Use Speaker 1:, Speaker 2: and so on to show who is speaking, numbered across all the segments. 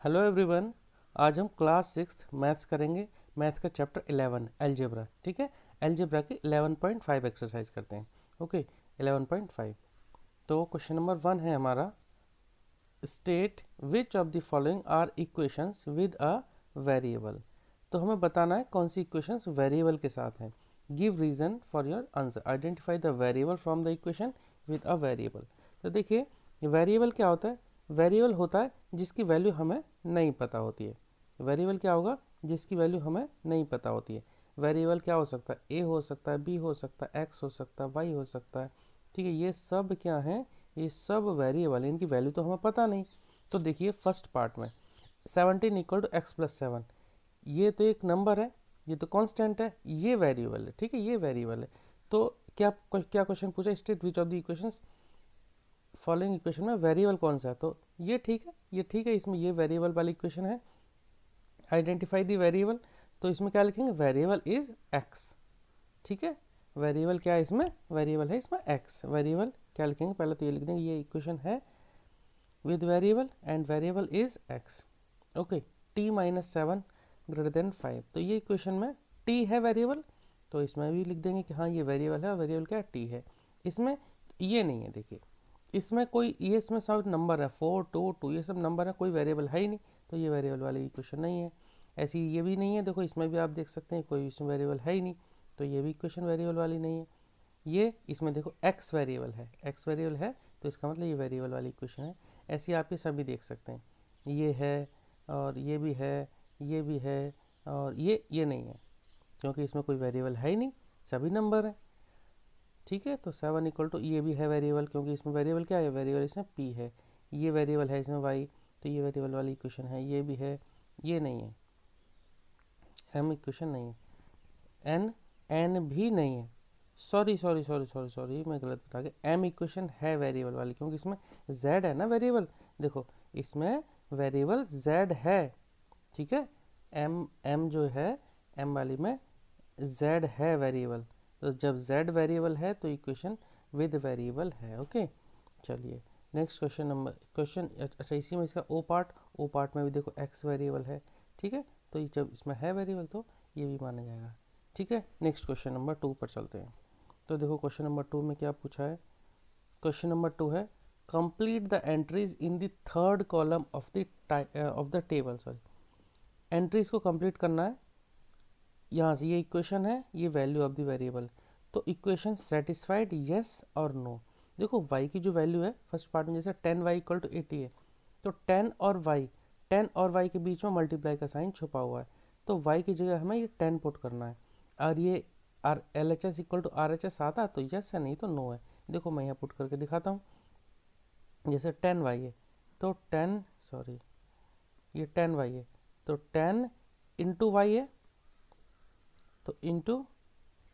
Speaker 1: Hello everyone. आज हम class 6 maths करेंगे। मैथ्स का चैप्टर 11 अलजेब्रा। ठीक है, अलजेब्रा की 11.5 एक्सरसाइज करते हैं। ओके, 11.5। तो क्वेश्चन नंबर 1 है हमारा, state which of the following are equations with a variable. तो हमें बताना है कौन सी इक्वेशंस वेरिएबल के साथ हैं। Give reason for your answer, identify the variable from the equation with a variable. तो देखिए, वेरिएबल क्या होता है? वेरिएबल होता है जिसकी वैल्यू हमें नहीं पता होती है। वेरिएबल क्या होगा? जिसकी वैल्यू हमें नहीं पता होती है। वेरिएबल क्या हो सकता है? ए हो सकता है, बी हो सकता है, एक्स हो सकता है, वाई हो सकता है। ठीक है, ये सब क्या है? ये सब वेरिएबल, इनकी वैल्यू तो हमें पता नहीं। तो देखिए फर्स्ट पार्ट में 17 इक्वल टू एक्स प्लस 7, ये तो एक नंबर है, ये तो कांस्टेंट है, ये वेरिएबल है। ठीक है, ये वेरिएबल है। तो क्या क्या क्वेश्चन पूछा? State which of the equations following equation में वेरिएबल कौन सा है? तो ये ठीक है, ये ठीक है, इसमें ये वेरिएबल वाली इक्वेशन है। आइडेंटिफाई द वेरिएबल, तो इसमें क्या लिखेंगे? Variable is x. ठीक है, वेरिएबल क्या है इसमें? वेरिएबल है इसमें एक्स। वेरिएबल क्या लिखेंगे? पहले तो ये लिख देंगे, ये इक्वेशन है with variable and variable is x. Okay, t minus 7 greater than 5। तो ये इक्वेशन में t है वेरिएबल, तो इसमें भी लिख देंगे कि हाँ ये वेरिएबल है और वेरिएबल क्या है? t है। इसमें ये नहीं है, देखिए इसमें कोई, ये इसमें सब नंबर है, 4 2 2, ये सब नंबर है, कोई वेरिएबल है ही नहीं, तो ये वेरिएबल वाली इक्वेशन नहीं है। ऐसी ये भी नहीं है, देखो इसमें भी आप देख सकते हैं कोई इसमें वेरिएबल है ही नहीं, तो ये भी इक्वेशन वेरिएबल वाली नहीं है। ये इसमें देखो x वेरिएबल है, x वेरिएबल है, तो इसका मतलब ये वेरिएबल वाली इक्वेशन है। ऐसी आप ये सभी देख सकते हैं, ये है और ये भी है, ये भी है, और ये नहीं है, क्योंकि इसमें कोई वेरिएबल है ही नहीं, सभी नंबर है। ठीक है, तो 7 इक्वल टू, ये भी है वेरिएबल, क्योंकि इसमें वेरिएबल क्या है? वेरिएबल इसमें p है। ये वेरिएबल है इसमें y, तो ये वेरिएबल वाली इक्वेशन है। ये भी है, ये नहीं है, m इक्वेशन नहीं है, n भी नहीं है। Sorry sorry sorry sorry sorry, मैं गलत बता गया, m इक्वेशन है वेरिएबल वाली, क्योंकि इसमें z है ना वेरिएबल। देखो इसमें वेरिएबल z है। ठीक है, m जो है, m वाली में z है वेरिएबल, तो जब z वेरिएबल है तो इक्वेशन विद वेरिएबल है। ओके, चलिए नेक्स्ट क्वेश्चन नंबर, क्वेश्चन अच्छा इसी में इसका ओ पार्ट में भी देखो x वेरिएबल है। ठीक है, तो ये जब इसमें है वेरिएबल तो ये भी माना जाएगा। ठीक है, नेक्स्ट क्वेश्चन नंबर 2 पर चलते हैं। तो देखो क्वेश्चन नंबर 2 में क्या पूछा है? क्वेश्चन नंबर 2 है, complete the entries in the third column of the table. Sorry, entries को कंप्लीट करना है। यहाँ से ये इक्वेशन है, ये वैल्यू ऑफ द वेरिएबल। तो इक्वेशन सेटिस्फाइड यस और नो। देखो y की जो वैल्यू है फर्स्ट पार्ट में, जैसे 10y इक्वल टू 80 है, तो 10 और y के बीच में मल्टीप्लाई का साइन छुपा हुआ है, तो y की जगह हमें ये 10 पुट करना है। और ये R L H S equal to R H S आता तो यस है, नहीं तो नो है। देखो मैं यहाँ पुट करके दिखाता हूँ, जैसे 10y है तो 10, सॉरी ये 10y है, तो 10 इंटू वाई है, तो इंटू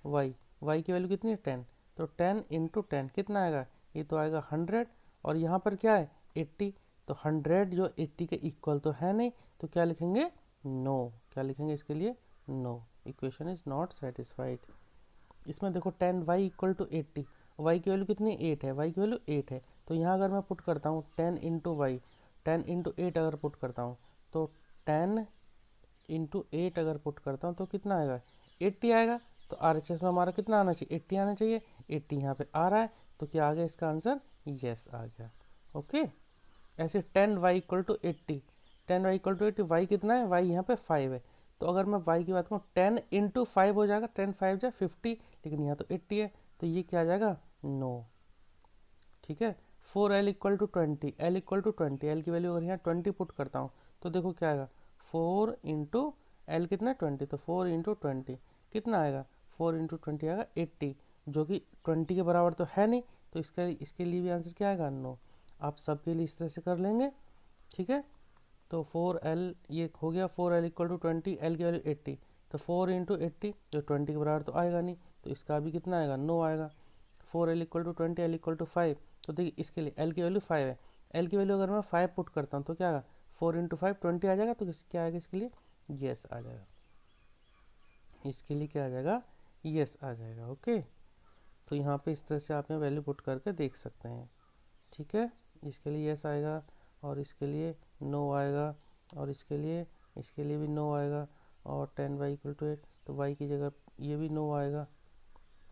Speaker 1: वाई, वाई की वैल्यू कितनी है? 10, तो 10 इंटू 10 कितना आएगा? ये तो आएगा 100, और यहाँ पर क्या है? 80, तो 100 जो 80 के इक्वल तो है नहीं, तो क्या लिखेंगे? नो। क्या लिखेंगे इसके लिए? No, equation is not satisfied. इसमें देखो 10y इक्वल टू 80, y की वैल्यू कितनी? 8 है, y की वैल्यू 8 है, तो यहाँ अगर मैं पुट करता हूँ 10 इंटू वाई, 10 इंटू 8 अगर पुट करता हूँ, तो 10 इंटू 8 अगर पुट करता हूँ तो कितना आएगा? 80 आएगा। तो आर एच एस में हमारा कितना आना चाहिए? 80 आना चाहिए। 80 यहाँ पे आ रहा है, तो क्या आ गया इसका आंसर? यस आ गया। ओके, ऐसे 10y equal to 80, 10y equal to 80, Y कितना है? वाई यहाँ पे 5 है, तो अगर मैं y की बात करूँ 10 इंटू 5 हो जाएगा, 10 5 जा 50, लेकिन यहाँ तो 80 है, तो ये क्या आ जाएगा? नो। ठीक है, 4l equal to 20, l equal to 20, l की वैल्यू अगर यहाँ 20 पुट करता हूँ तो देखो क्या आएगा? 4 इंटू एल कितना? 20, तो 4 इंटू 20 कितना आएगा? 4 इंटू 20 आएगा 80, जो कि 20 के बराबर तो है नहीं, तो इसके लिए भी आंसर क्या आएगा? नो। आप सबके लिए इस तरह से कर लेंगे। ठीक है, तो 4l ये हो गया, 4l इक्वल टू 20, एल की वैल्यू 80, तो 4 इंटू 80 जो 20 के बराबर तो आएगा नहीं, तो इसका भी कितना आएगा? नो आएगा। 4l equal to 20, l equal to 5, तो देखिए इसके लिए एल की वैल्यू 5 है, एल की वैल्यू अगर मैं 5 पुट करता हूँ तो क्या आएगा? 4 इंटू 5 20 आ जाएगा, तो क्या आएगा इसके लिए? यस आ जाएगा। इसके लिए क्या आ जाएगा? यस आ जाएगा। ओके, तो यहाँ पे इस तरह से आप यहाँ वैल्यू पुट करके देख सकते हैं। ठीक है, इसके लिए यस आएगा और इसके लिए नो आएगा, और इसके लिए भी नो आएगा, और 10y इक्वल टू 8, तो y की जगह ये भी नो आएगा,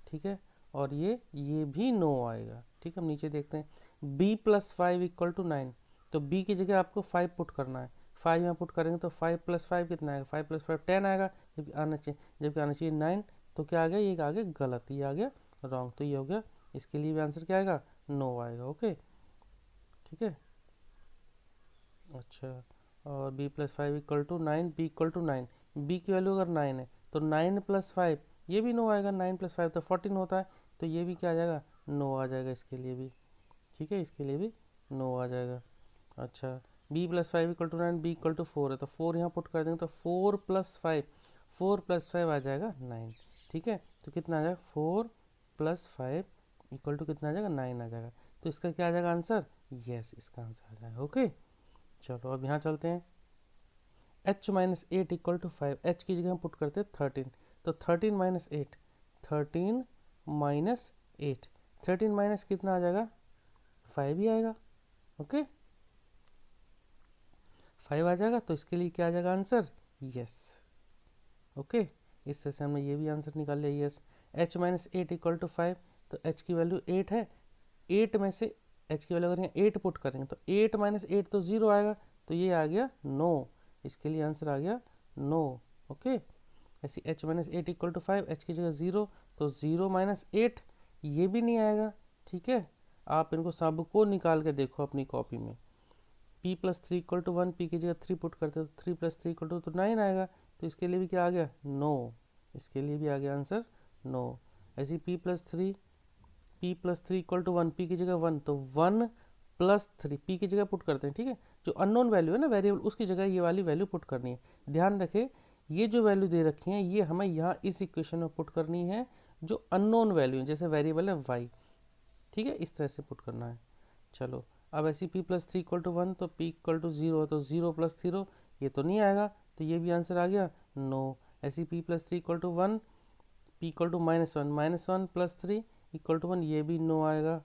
Speaker 1: ठीक है, और ये भी नो आएगा, ठीक है। हम नीचे देखते हैं b प्लस 5 इक्वल टू 9, तो b की जगह आपको 5 पुट करना है, 5 यहाँ पुट करेंगे तो 5 प्लस 5 कितना आएगा, 5 प्लस 5 10 आएगा, जबकि आना चाहिए 9, तो क्या आ गया, ये आ गया गलत, ये आ गया रॉन्ग, तो ये हो गया, इसके लिए भी आंसर क्या आएगा, नो आएगा, ओके, ठीक है। अच्छा, और b plus 5 equal to 9, b equal to 9, b की वैल्यू अगर 9 है तो 9 प्लस 5 ये भी नो आएगा, 9 प्लस 5 तो 14 होता है, तो ये भी क्या आ जाएगा, नो आ जाएगा इसके लिए भी, ठीक है, इसके लिए भी नो आ जाएगा। अच्छा, b plus 5 equal to 9, b equal to 4 है, तो 4 यहाँ पुट कर देंगे तो 4 प्लस 5, 4 प्लस 5 आ जाएगा 9, ठीक है, तो कितना आ जाएगा, 4 प्लस 5 इक्वल टू कितना आ जाएगा, 9 आ जाएगा, तो इसका क्या आ जाएगा आंसर, यस, इसका आंसर आ जाएगा, ओके। चलो अब यहाँ चलते हैं, h minus 8 equal to 5, h की जगह हम पुट करते हैं 13, तो 13 माइनस 8, 13 माइनस 8, 13 माइनस कितना आ जाएगा, 5 ही आएगा, ओके, 5 आ जाएगा, तो इसके लिए क्या आ जाएगा आंसर, यस, ओके, इस तरह से हमने ये भी आंसर निकाल लिया, yes. h minus 8 equal to 5, तो h की वैल्यू 8 है, 8 में से h की वैल्यू अगर यहाँ 8 पुट करेंगे तो 8 माइनस 8 तो 0 आएगा, तो ये आ गया नो, इसके लिए आंसर आ गया नो, ओके। ऐसी h minus 8 equal to 5, h की जगह 0, तो 0 माइनस 8 ये भी नहीं आएगा, ठीक है। आप इनको सबको निकाल के देखो अपनी कॉपी में, p plus 3 equal to 1, p की जगह 3 पुट करते हो तो 3 प्लस 3 इक्वल टू तो 9 आएगा, तो इसके लिए भी क्या आ गया, नो, इसके लिए भी आ गया आंसर नो। ऐसी p plus 3 equal to 1, p की जगह 1, तो 1 प्लस 3 p की जगह पुट करते हैं, ठीक है, जो अननोन वैल्यू है ना वेरिएबल, उसकी जगह ये वाली वैल्यू पुट करनी है। ध्यान रखें, ये जो वैल्यू दे रखी है ये हमें यहाँ इस इक्वेशन में पुट करनी है, जो अननोन वैल्यू है, जैसे वेरिएबल है y, ठीक है, इस तरह से पुट करना है। चलो अब ऐसी p प्लस 3 इक्वल टू 1, तो p इक्वल टू 0 है, तो 0 प्लस 0 ये तो नहीं आएगा, तो ये भी आंसर आ गया नो। ऐसी p plus 3 equal to 1, p equal to -1 plus 3 equal to 1, ये भी नो आएगा,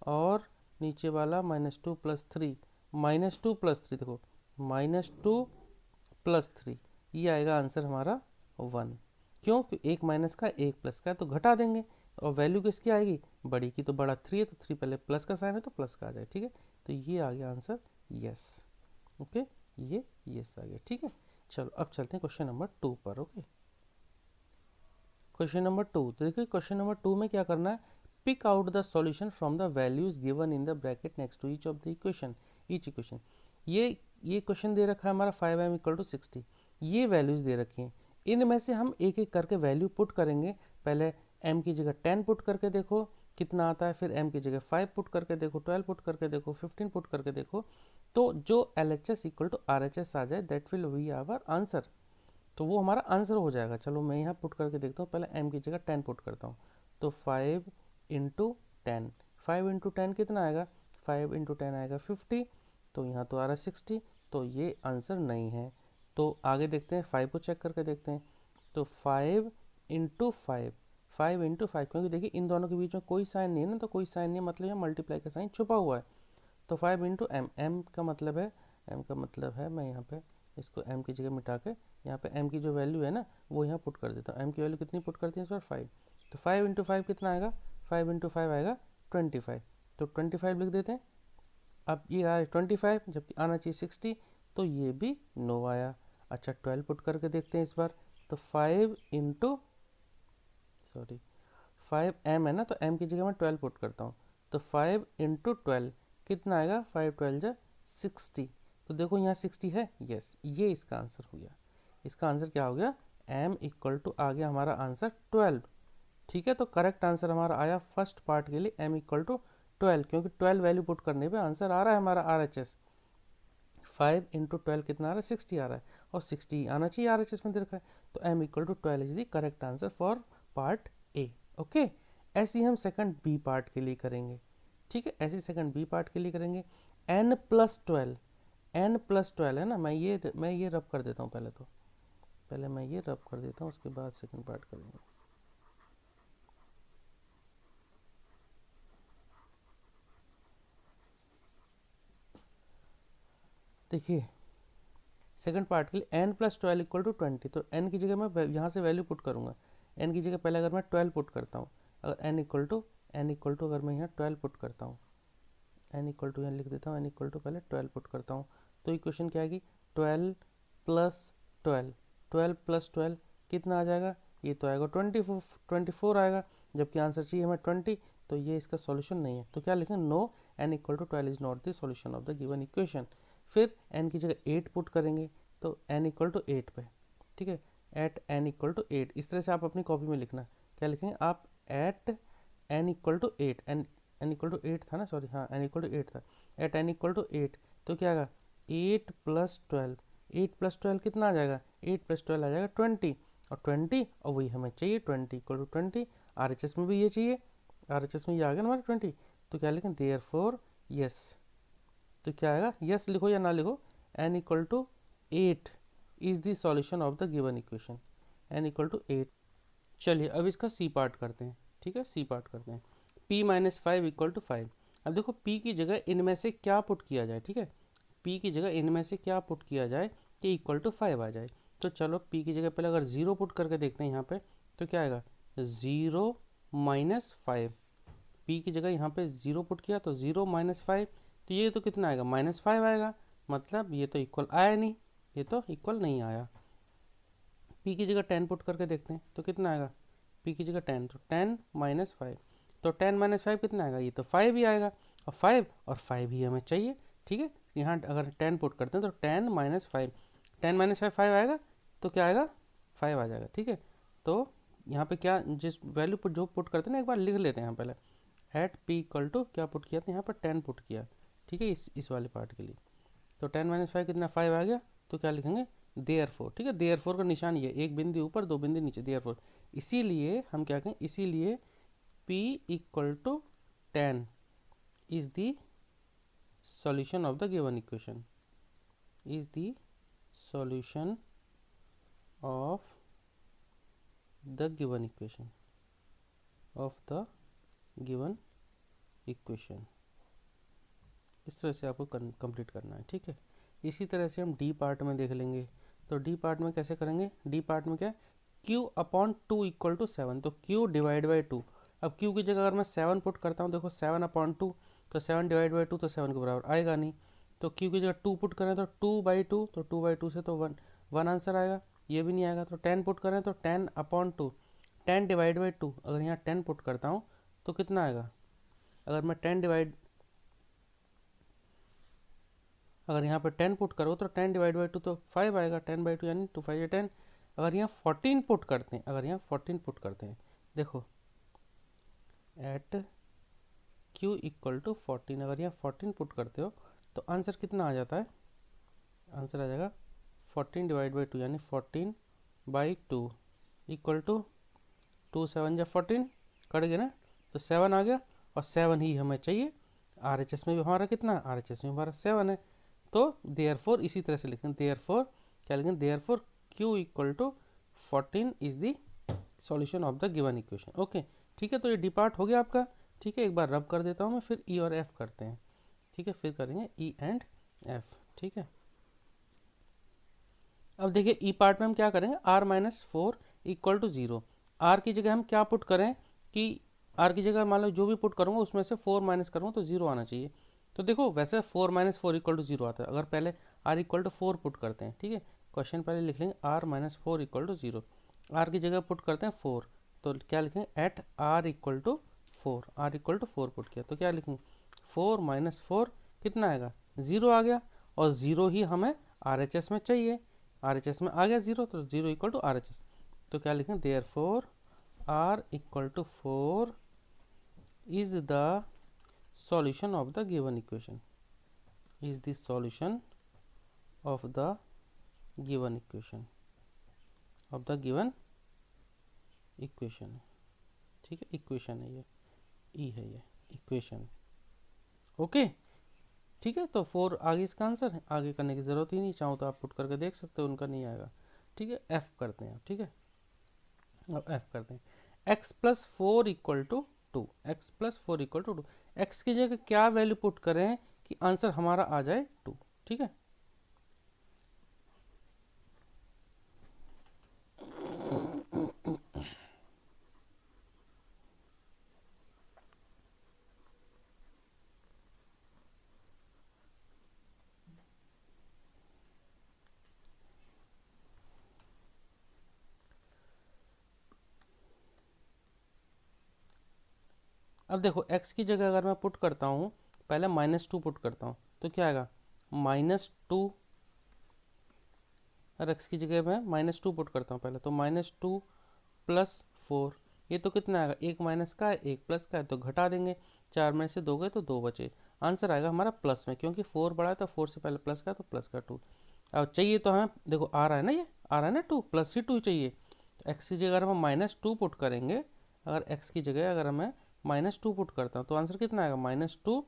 Speaker 1: और नीचे वाला -2 प्लस 3, -2 प्लस 3 देखो, -2 प्लस 3 ये आएगा आंसर हमारा 1, क्यों, एक माइनस का एक प्लस का है तो घटा देंगे, और वैल्यू किसकी आएगी, बड़ी की, तो बड़ा 3 है तो 3 पहले प्लस का साइन है तो प्लस का आ जाए, ठीक है, तो ये आ गया आंसर यस, ओके, ये यस आ गया, ठीक है। चलो अब चलते हैं क्वेश्चन नंबर 2 पर, ओके। क्वेश्चन नंबर 2, तो देखिए क्वेश्चन नंबर 2 में क्या करना है, pick out the solution from the values given in the bracket next to each of the equation, each equation. ये क्वेश्चन दे रखा है हमारा 5m इक्वल टू 60, ये वैल्यूज दे रखी हैं, इनमें से हम एक एक करके वैल्यू पुट करेंगे। पहले m की जगह 10 पुट करके देखो कितना आता है, फिर m की जगह 5 पुट करके देखो, 12 पुट करके देखो, 15 पुट करके देखो, तो जो LHS इक्वल टू RHS आ जाए that will be our answer, तो वो हमारा आंसर हो जाएगा। चलो मैं यहाँ पुट करके देखता हूँ, पहले m की जगह 10 पुट करता हूँ, तो 5 इंटू 10, 5 इंटू 10 कितना आएगा, 5 इंटू 10 आएगा 50, तो यहाँ तो आ रहा है 60, तो ये आंसर नहीं है। तो आगे देखते हैं, 5 को चेक करके देखते हैं, तो 5 इंटू 5, 5 इंटू 5, क्योंकि देखिए इन दोनों के बीच में कोई साइन नहीं है ना, तो कोई साइन नहीं है, मतलब यहाँ मल्टीप्लाई का साइन छुपा हुआ है, तो 5 इंटू एम, एम का मतलब है मैं यहाँ पे इसको m की जगह मिटा के यहाँ पे m की जो वैल्यू है ना वो यहाँ पुट कर देता हूँ। m की वैल्यू कितनी पुट करती है इस बार 5, तो 5 इंटू 5 कितना आएगा, 5 इंटू 5 आएगा 25, तो 25 लिख देते हैं। अब ये आया 25 जबकि आना चाहिए 60, तो ये भी नो आया। अच्छा 12 पुट करके देखते हैं इस बार, तो 5 इंटू 5 m है ना, तो m की जगह मैं 12 पुट करता हूँ, तो 5 इंटू 12 कितना आएगा, 5 12 जा 60, तो देखो यहाँ 60 है, यस, ये इसका आंसर हो गया। इसका आंसर क्या हो गया, m इक्वल टू आ गया हमारा आंसर 12, ठीक है। तो करेक्ट आंसर हमारा आया फर्स्ट पार्ट के लिए m इक्वल टू 12, क्योंकि 12 वैल्यू पुट करने पे आंसर आ रहा है हमारा RHS, 5 इंटू 12 कितना आ रहा है, 60 आ रहा है, और 60 आना चाहिए RHS में दे रखा है, तो m equal to 12 is the correct answer for part A, okay. ऐसे ही हम सेकंड बी पार्ट के लिए करेंगे, ठीक है, ऐसे सेकंड बी पार्ट के लिए करेंगे। n प्लस 12 है ना, मैं ये रब कर देता हूँ, पहले मैं ये रब कर देता हूँ, उसके बाद सेकंड पार्ट करेंगे। देखिए सेकंड पार्ट के लिए n प्लस 12 इक्वल टू 20, तो n की जगह मैं यहाँ से वैल्यू पुट करूँगा। n की जगह पहले अगर मैं 12 पुट करता हूँ, अगर n इक्वल टू अगर मैं यहाँ 12 पुट करता हूँ, n इक्वल टू यहाँ लिख देता हूँ, n इक्वल टू पहले 12 पुट करता हूँ, तो इक्वेशन क्या आएगी 12 प्लस 12, 12 प्लस 12 कितना आ जाएगा, ये तो आएगा 24 आएगा, जबकि आंसर चाहिए हमें 20, तो ये इसका सॉल्यूशन नहीं है। तो क्या लिखें, no n equal to 12 is not the solution of the given equation. फिर n की जगह 8 पुट करेंगे, तो n इक्वल टू 8 पे, ठीक है, एट n इक्वल टू 8, इस तरह से आप अपनी कॉपी में लिखना, क्या लिखेंगे आप, at n equal to 8, n equal to 8 था ना, सॉरी हाँ n इक्वल टू 8 था, एट n इक्वल टू 8, तो क्या आएगा 8 प्लस 12, 8 प्लस 12 कितना आ जाएगा, 8 प्लस 12 आ जाएगा 20, और 20 और वही हमें चाहिए 20 इक्वल टू 20, RHS में भी ये चाहिए, RHS में ये आ गया ना हमारा 20, तो क्या लिखें देयरफॉर यस, तो क्या आएगा, यस लिखो या ना लिखो, n equal to 8 is the solution of the given equation, n equal to 8। चलिए अब इसका सी पार्ट करते हैं, ठीक है, सी पार्ट करते हैं। p माइनस 5 इक्वल टू 5, अब देखो p की जगह इनमें से क्या पुट किया जाए, ठीक है, p की जगह इनमें से क्या पुट किया जाए कि इक्वल टू 5 आ जाए। तो चलो p की जगह पहले अगर 0 पुट करके देखते हैं यहाँ पे, तो क्या आएगा 0 माइनस 5, p की जगह यहाँ पे 0 पुट किया तो 0 माइनस 5, तो ये तो कितना आएगा -5 आएगा, मतलब ये तो इक्वल आया नहीं, ये तो इक्वल नहीं आया। p की जगह 10 पुट करके देखते हैं तो कितना आएगा, p की जगह 10, तो 10 माइनस 5, तो 10 माइनस 5 कितना आएगा, ये तो 5 ही आएगा, और 5 ही हमें चाहिए, ठीक है। यहाँ अगर 10 पुट करते हैं तो 10 माइनस 5, 10 माइनस 5 5 आएगा, तो क्या आएगा 5 आ जाएगा, ठीक है। तो यहाँ पे क्या, जिस वैल्यू पुट जो पुट करते हैं ना, एक बार लिख लेते हैं यहाँ पहले, एट p इक्वल टू क्या पुट किया था यहाँ पर 10 पुट किया, ठीक है, इस वाले पार्ट के लिए, तो 10 माइनस 5 कितना 5 आ गया, तो क्या लिखेंगे देयरफॉर, ठीक है, देयरफॉर का निशान ये एक बिंदु ऊपर दो बिंदु नीचे, देयरफॉर, इसीलिए हम क्या कहें, इसीलिए p equal to 10 is the solution of the given equation, is the solution of the given equation, of the given equation. इस तरह से आपको कंप्लीट करना है, ठीक है। इसी तरह से हम डी पार्ट में देख लेंगे, तो डी पार्ट में कैसे करेंगे, डी पार्ट में क्या, q अपॉन 2 इक्वल टू 7, तो q डिवाइड बाई 2, अब q की जगह अगर मैं 7 पुट करता हूँ, देखो 7 अपॉन 2, तो 7 डिवाइड बाई 2 तो 7 के बराबर आएगा नहीं, तो q की जगह 2 पुट करें तो 2 बाई 2, तो 2 बाई 2 से तो 1 आंसर आएगा, ये भी नहीं आएगा, तो 10 पुट करें तो 10 अपॉन 2, 10 डिवाइड बाई 2, अगर यहाँ 10 पुट करता हूँ तो कितना आएगा, अगर मैं 10 डिवाइड, अगर यहाँ पे 10 पुट करो तो 10 डिवाइड बाई 2 तो 5 आएगा, 10 बाई 2 यानी 2 5 10, अगर यहाँ 14 पुट करते हैं, अगर यहाँ 14 पुट करते हैं, देखो एट q इक्वल टू 14, अगर यहाँ 14 पुट करते हो तो आंसर कितना आ जाता है, आंसर आ जाएगा 14 डिवाइड बाई 2 यानी 14 बाई 2 इक्वल टू 2 7 या 14 कट गया ना, तो 7 आ गया, और 7 ही हमें चाहिए, RHS में भी हमारा कितना, RHS में हमारा 7 है, तो देयरफॉर इसी तरह से लिखें, देयरफॉर क्या लिखें, therefore q equal to 14 is the solution of the given equation, okay, ठीक है। तो ये डी पार्ट हो गया आपका, ठीक है, एक बार रब कर देता हूँ मैं, फिर ई और एफ करते हैं, ठीक है, फिर करेंगे ई एंड एफ, ठीक है। अब देखिए ई पार्ट में हम क्या करेंगे, r minus 4 equal to 0, r की जगह हम क्या पुट करें कि r की जगह मान लो जो भी पुट करूँगा उसमें से 4 माइनस करूँगा तो 0 आना चाहिए, तो देखो वैसे 4 माइनस 4 इक्वल टू 0 आता है, अगर पहले r इक्वल टू 4 पुट करते हैं, ठीक है, क्वेश्चन पहले लिख लेंगे r minus 4 equal to 0, r की जगह पुट करते हैं 4, तो क्या लिखेंगे at r equal to 4, r equal to 4 put किया, तो क्या लिखेंगे 4 माइनस 4 कितना आएगा 0 आ गया, और 0 ही हमें RHS में चाहिए, RHS में आ गया 0, तो 0 इक्वल टू RHS, तो क्या लिखेंगे therefore r equal to 4 is the solution of the given equation, is the solution of the given equation, of the given equation, ठीक है, इक्वेशन है ये, ई है ये इक्वेशन, ओके, ठीक है। तो 4 आगे इसका आंसर है, आगे करने की ज़रूरत ही नहीं, चाहो तो आप पुट करके देख सकते हो, उनका नहीं आएगा, ठीक है। एफ करते हैं, ठीक है, अब एफ करते हैं, x plus 4 equal to 2, x plus 4 equal to 2, x की जगह क्या वैल्यू पुट करें कि आंसर हमारा आ जाए 2, ठीक है। अब देखो x की जगह अगर मैं पुट करता हूँ, पहले -2 पुट करता हूँ तो क्या आएगा -2, और x की जगह मैं -2 पुट करता हूँ पहले, तो -2 + 4, ये तो कितना आएगा, एक माइनस का है एक प्लस का है, तो घटा देंगे, 4 में से 2 गए तो 2 बचे, आंसर आएगा हमारा प्लस में, क्योंकि 4 बड़ा है तो 4 से पहले प्लस का, तो प्लस का 2। अब चाहिए तो हमें देखो आ रहा है ना, ये आ रहा है ना 2 + ही 2 चाहिए, तो x की जगह अगर हम -2 पुट करेंगे, अगर x की जगह अगर मैं -2 पुट करता हूँ तो आंसर कितना आएगा, -2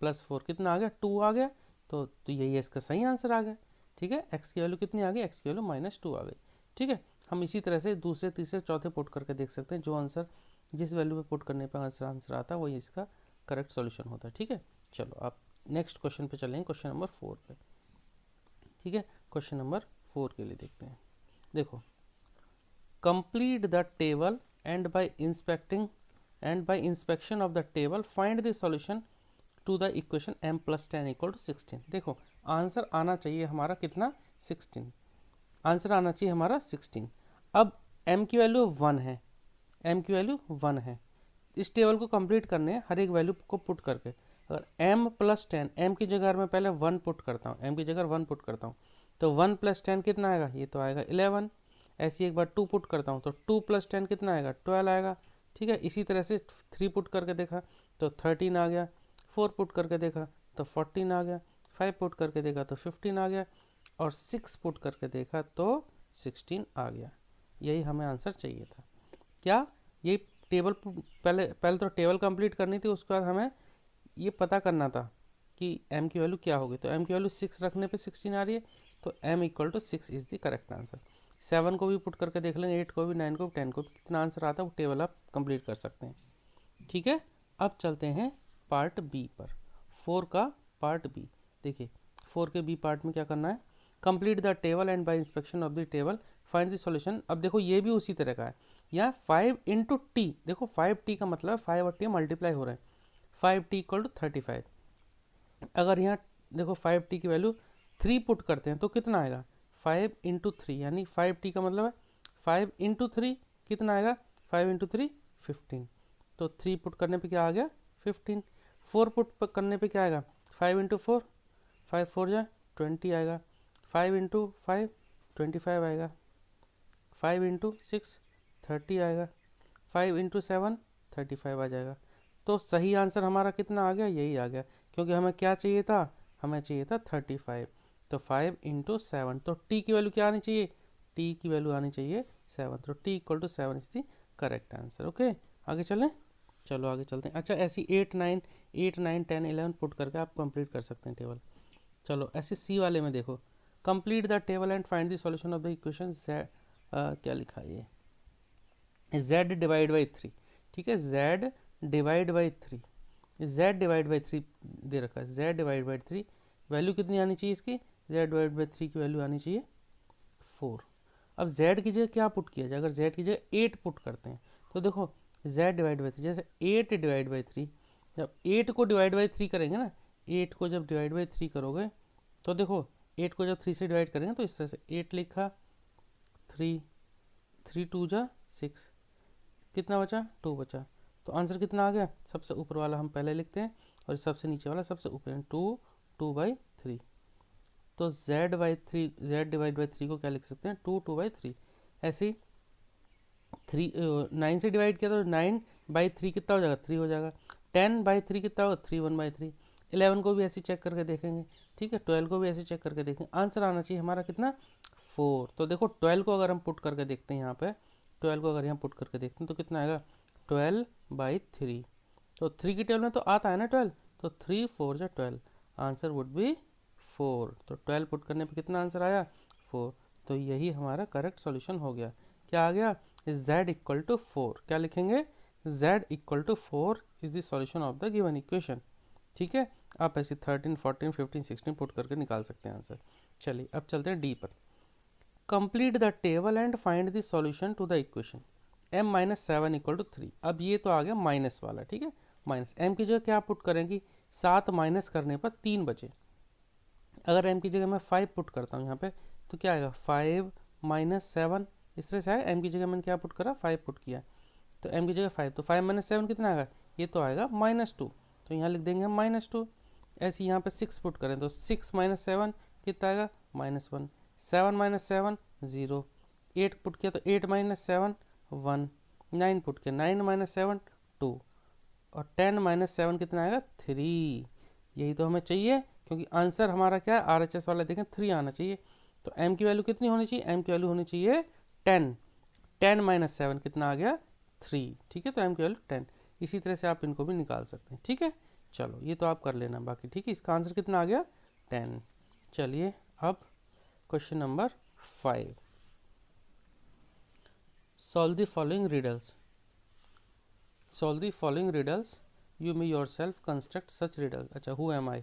Speaker 1: + 4 कितना आ गया, 2 आ गया, तो यही इसका सही आंसर आ गया। ठीक है, x की वैल्यू कितनी आ गई, x की वैल्यू -2 आ गई। ठीक है, हम इसी तरह से दूसरे तीसरे चौथे पुट करके देख सकते हैं, जो आंसर जिस वैल्यू पे पुट करने पर आंसर आता है वही इसका करेक्ट सॉल्यूशन होता है। ठीक है, चलो आप नेक्स्ट क्वेश्चन पे चलेंगे, क्वेश्चन नंबर 4 पे। ठीक है, क्वेश्चन नंबर 4 के लिए देखते हैं। देखो, complete the table and by inspection of the table find the solution to the equation m + 10 = 16। देखो, आंसर आना चाहिए हमारा कितना, 16, आंसर आना चाहिए हमारा 16। अब m की वैल्यू 1 है, m की वैल्यू 1 है, इस टेबल को कंप्लीट करने हैं हर एक वैल्यू को पुट करके। अगर m + 10, m की जगह मैं पहले 1 पुट करता हूँ, m की जगह 1 पुट करता हूँ, तो 1 + 10 कितना आएगा, ये तो आएगा 11। ऐसे एक बार 2 पुट करता हूँ तो 2 + 10 कितना आएगा, 12 आएगा। ठीक है, इसी तरह से 3 पुट करके देखा तो 13 आ गया, 4 पुट करके देखा तो 14 आ गया, 5 पुट करके देखा तो 15 आ गया, और 6 पुट करके देखा तो 16 आ गया। यही हमें आंसर चाहिए था। क्या यही टेबल पहले तो टेबल कंप्लीट करनी थी, उसके बाद हमें ये पता करना था कि m की वैल्यू क्या होगी। तो m की वैल्यू 6 रखने पे 16 आ रही है, तो m = 6 is the correct answer. 7 को भी पुट करके देख लेंगे, 8 को भी, 9 को भी, 10 को भी, कितना आंसर आता है वो टेबल आप कंप्लीट कर सकते हैं। ठीक है, अब चलते हैं पार्ट बी पर, 4 का पार्ट बी। देखिए, 4 के बी पार्ट में क्या करना है, complete the table and by inspection of the table find the solution. अब देखो ये भी उसी तरह का है, यहाँ 5 × t, देखो 5t का मतलब 5 और t मल्टीप्लाई हो रहे हैं, 5t = 35। अगर यहाँ देखो 5t की वैल्यू 3 पुट करते हैं तो कितना आएगा, 5 × 3, यानी 5t का मतलब है 5 × 3 कितना आएगा, 5 × 3 15, तो 3 पुट करने पे क्या आ गया 15। 4 पुट करने पे क्या आएगा, 5 × 4, 5 4 जा 20 आएगा, 5 × 5 25 आएगा, 5 × 6 30 आएगा, 5 × 7 35 आ जाएगा। तो सही आंसर हमारा कितना आ गया, यही आ गया, क्योंकि हमें क्या चाहिए था, हमें चाहिए था 35। तो 5 × 7, तो t की वैल्यू क्या आनी चाहिए, t की वैल्यू आनी चाहिए 7, तो t = 7 is the correct answer. Okay, आगे चलें, चलो आगे चलते हैं। अच्छा, ऐसी 8 9 10 11 पुट करके आप कंप्लीट कर सकते हैं टेबल। चलो ऐसे सी वाले में देखो, complete the table and find the solution of the equation क्या लिखा है, ये z / 3। ठीक है, z / 3, z / 3 दे रखा है, z / 3 वैल्यू कितनी आनी चाहिए इसकी, z / 3 की वैल्यू आनी चाहिए 4। अब z की जगह क्या पुट किया जाए, अगर z की जगह 8 पुट करते हैं तो देखो z / 3, जैसे 8 / 3, जब 8 को डिवाइड बाई 3 करेंगे ना, 8 को जब डिवाइड बाई 3 करोगे तो देखो 8 को जब 3 से डिवाइड करेंगे तो इस तरह से 8 लिखा, 3 3 2 जा 6, कितना बचा, 2 बचा, तो आंसर कितना आ गया, सबसे ऊपर वाला हम पहले लिखते हैं और सबसे नीचे वाला सबसे ऊपर, 2/3। तो z डिवाइड बाई 3 को क्या लिख सकते हैं, 2/3। ऐसे ही 9 से डिवाइड किया तो 9/3 कितना हो जाएगा, 3 हो जाएगा। 10/3 कितना होगा, 3 1/3। 11 को भी ऐसे चेक करके देखेंगे, ठीक है, 12 को भी ऐसे चेक करके देखेंगे, आंसर आना चाहिए हमारा कितना, 4। तो देखो 12 को अगर हम पुट करके देखते हैं यहाँ पे, 12 को अगर यहाँ पुट करके देखते हैं तो कितना आएगा, 12/3। तो 3 की टेबल में तो आता है ना 12, तो 3 4 जा 12, आंसर वुड बी 4। तो 12 पुट करने पे कितना आंसर आया, 4। तो यही हमारा करेक्ट सॉल्यूशन हो गया। क्या आ गया, z = 4। क्या लिखेंगे, z = 4 is the solution of the given equation. ठीक है, आप ऐसे 13 14 15 16 पुट करके निकाल सकते हैं आंसर। चलिए अब चलते हैं डी पर, complete the table and find the solution to the equation m - 7 = 3। अब ये तो आ गया माइनस वाला, ठीक है, माइनस m की जगह क्या पुट करेंगी, 7 माइनस करने पर 3 बचे। अगर m की जगह मैं 5 पुट करता हूँ यहाँ पे तो क्या आएगा, 5 - 7, इस तरह से आएगा। m की जगह मैंने क्या पुट करा, 5 पुट किया, तो m की जगह 5, तो 5 - 7 कितना आएगा, ये तो आएगा -2, तो यहाँ लिख देंगे हम -2। ऐसे यहाँ पे 6 पुट करें तो 6 - 7 कितना आएगा -1, 7 - 7 0, 8 पुट किया तो 8 - 7 1, 9 पुट किया 9 - 7 2, और 10 - 7 कितना आएगा 3। यही तो हमें चाहिए, क्योंकि आंसर हमारा क्या है RHS वाला देखें 3 आना चाहिए। तो m की वैल्यू कितनी होनी चाहिए, m की वैल्यू होनी चाहिए 10, 10 - 7 कितना आ गया 3, ठीक है। तो m की वैल्यू 10। इसी तरह से आप इनको भी निकाल सकते हैं, ठीक है। चलो ये तो आप कर लेना बाकी, ठीक है। इसका आंसर कितना आ गया 10। चलिए अब question number 5, solve the following riddles. Solve the following riddles. You may yourself construct such riddles. अच्छा, who am I?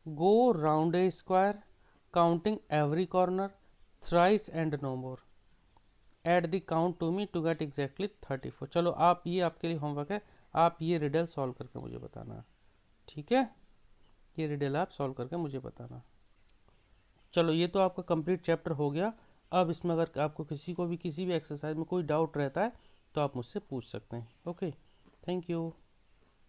Speaker 1: Go round a square, counting every corner, thrice and no more. Add the count to me to get exactly 34. चलो आप ये आपके लिए homework है, आप ये riddle solve करके मुझे बताना, ठीक है। ये रिडल आप सॉल्व करके मुझे बताना। चलो ये तो आपका कंप्लीट चैप्टर हो गया। अब इसमें अगर आपको किसी को भी किसी भी एक्सरसाइज में कोई डाउट रहता है तो आप मुझसे पूछ सकते हैं। Okay, thank you.